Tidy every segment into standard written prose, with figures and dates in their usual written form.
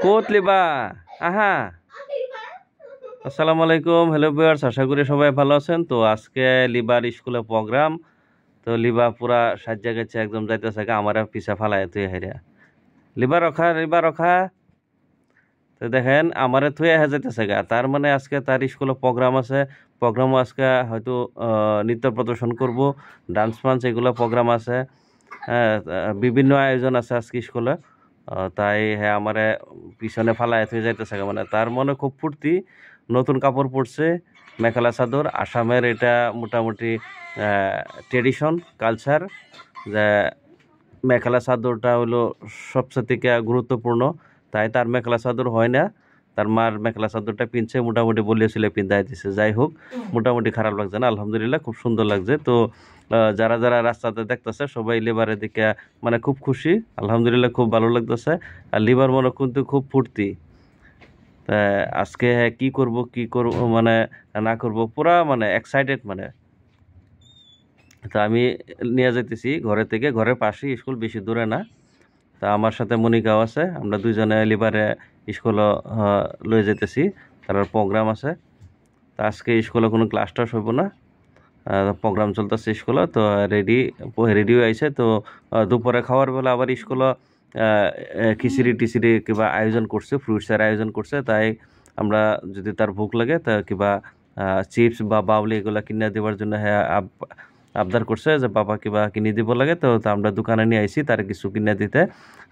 কোত লিবা আহা আসসালামু আলাইকুম হ্যালো ভিউয়ার্স আশা করি সবাই ভালো আছেন। তো আজকে লিবার স্কুলে প্রোগ্রাম। তো লিবা পুরা সাজ্জা গেছে একদম যাইতেছে আমার পিছা ফালায় তুই হেরিয়া লিবা রখা। তো দেখেন আমারে থুয়ে হয়ে যাইতেছে গা, তার মানে আজকে তার স্কুলে প্রোগ্রাম আছে। প্রোগ্রামও আজকে হয়তো নৃত্য প্রদর্শন করব, ডান্স ফান্স এগুলো প্রোগ্রাম আছে। হ্যাঁ, বিভিন্ন আয়োজন আছে আজকে স্কুলে। তাই হ্যাঁ আমারে পিছনে ফালায় থুয়ে যাইতেছে গা, মানে তার মনে খুব ফুর্তি। নতুন কাপড় পরছে, মেখেলা চাদর। আসামের এটা মোটামুটি ট্রেডিশন কালচার, যে মেখেলা চাদরটা হলো সবচেয়ে থেকে গুরুত্বপূর্ণ। তাই তার মেখেলা চাদর হয় না, তার মার মেখেলা চাদরটা পিনছে, মোটামুটি বলিয়েছিল পিন্ধাই দিছে। যাই হোক, মোটামুটি খারাপ লাগছে না, আলহামদুলিল্লাহ খুব সুন্দর লাগছে। তো যারা যারা রাস্তাতে দেখতেছে সবাই লিবারের দিকে মানে খুব খুশি, আলহামদুলিল্লাহ খুব ভালো লাগতেছে। আর লিবার মনে কিন্তু খুব ফুর্তি। তা আজকে কি করব মানে না করব, পুরা মানে এক্সাইটেড মানে। তা আমি নিয়ে যাইতেছি ঘরের থেকে, ঘরের পাশেই স্কুল, বেশি দূরে না। তা আমার সাথে মনিকাও আছে, আমরা দুইজনে লিবারে স্কুলে লয়ে যেতেছি। তার প্রোগ্রাম আছে। তা আজকে স্কুলে কোনো ক্লাস টাস হইব না, প্রোগ্রাম চলতেছে স্কুলে। তো রেডিও আইছে। তো দুপুরে খাওয়ার বেলা আবার স্কুলে খিচুড়ি টিচিড়ি কিবা আয়োজন করছে, ফ্রুটসের আয়োজন করছে। তাই আমরা যদি তার ভোক লাগে তা কিবা চিপস বা বাউলি এগুলা কিনে দেওয়ার জন্য হ্যাঁ আবদার করছে যে বাবা কিবা কিনে দিব লাগে। তো আমরা দোকানে নিয়ে আইছি তার কিছু কিনে দিতে।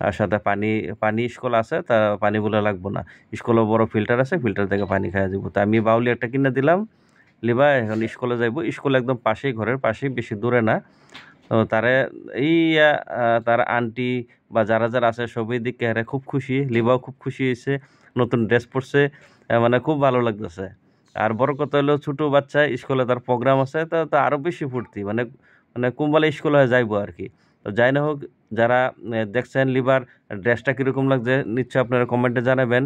আর সাথে পানি পানি স্কুল আছে, তা পানি বলে লাগবো না, স্কুলে বড় ফিল্টার আছে, ফিল্টার থেকে পানি খাইয়া যাব। তা আমি বাউলি একটা কিনে দিলাম। লিবা এখন স্কুলে যাইব, স্কুল একদম পাশেই, ঘরের পাশেই, বেশি দূরে না। তো তারে এই তার আন্টি বা যারা যারা আছে সবই দিকে হারে খুব খুশি, লিবাও খুব খুশি হয়েছে, নতুন ড্রেস পরছে, মানে খুব ভালো লাগতেছে। আর বড় কথা হলো ছোট বাচ্চা স্কুলে তার প্রোগ্রাম আছে, তো তো আরো বেশি ফুর্তি, মানে মানে কুম্বালে স্কুলে যাইবো আর কি। তো যাই না হোক, যারা দেখছেন লিবার ড্রেসটা কিরকম লাগছে নিশ্চয়ই আপনারা কমেন্টে জানাবেন।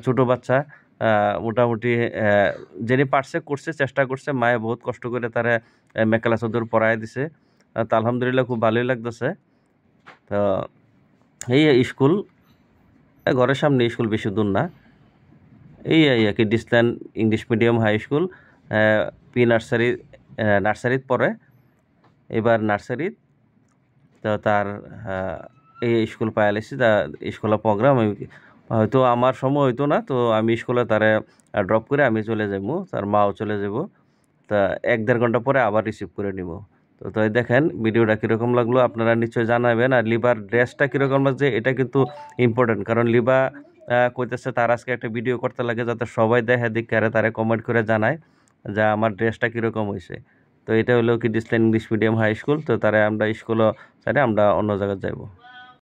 ছোট বাচ্চা মোটামুটি যিনি পারছে করছে, চেষ্টা করছে, মায়ে বহুত কষ্ট করে তারা মেখেলা চাদর পরায় দিছে। তো আলহামদুলিল্লাহ খুব ভালোই লাগতেছে। তো এই স্কুল ঘরের সামনে স্কুল, বেশি দূর না। এই আর কি ডিসলান ইংলিশ মিডিয়াম হাই স্কুল, পি নার্সারি, নার্সারিত পড়ে, এবার নার্সারিত। তো তার এই স্কুল পাইলাইছি, তা স্কুলের প্রোগ্রাম হয়তো আমার সময় হইতো না। তো আমি স্কুলে তারে ড্রপ করে আমি চলে যাবো, তার মাও চলে যাব। তা 1-1.5 ঘন্টা পরে আবার রিসিভ করে নিব। তো তাই দেখেন ভিডিওটা কীরকম লাগলো আপনারা নিশ্চয়ই জানাবেন। আর লিবার ড্রেসটা কীরকম লাগছে এটা কিন্তু ইম্পর্টেন্ট, কারণ লিবা কইতেছে তার আজকে একটা ভিডিও করতে লাগে যাতে সবাই দেখে আরে তারা কমেন্ট করে জানায় যে আমার ড্রেসটা কীরকম হয়েছে। তো এটা হলো কি ডিসলাইন ইংলিশ মিডিয়াম হাই স্কুল। তো তারা আমরা স্কুলও সাইডে আমরা অন্য জায়গায় যাইব।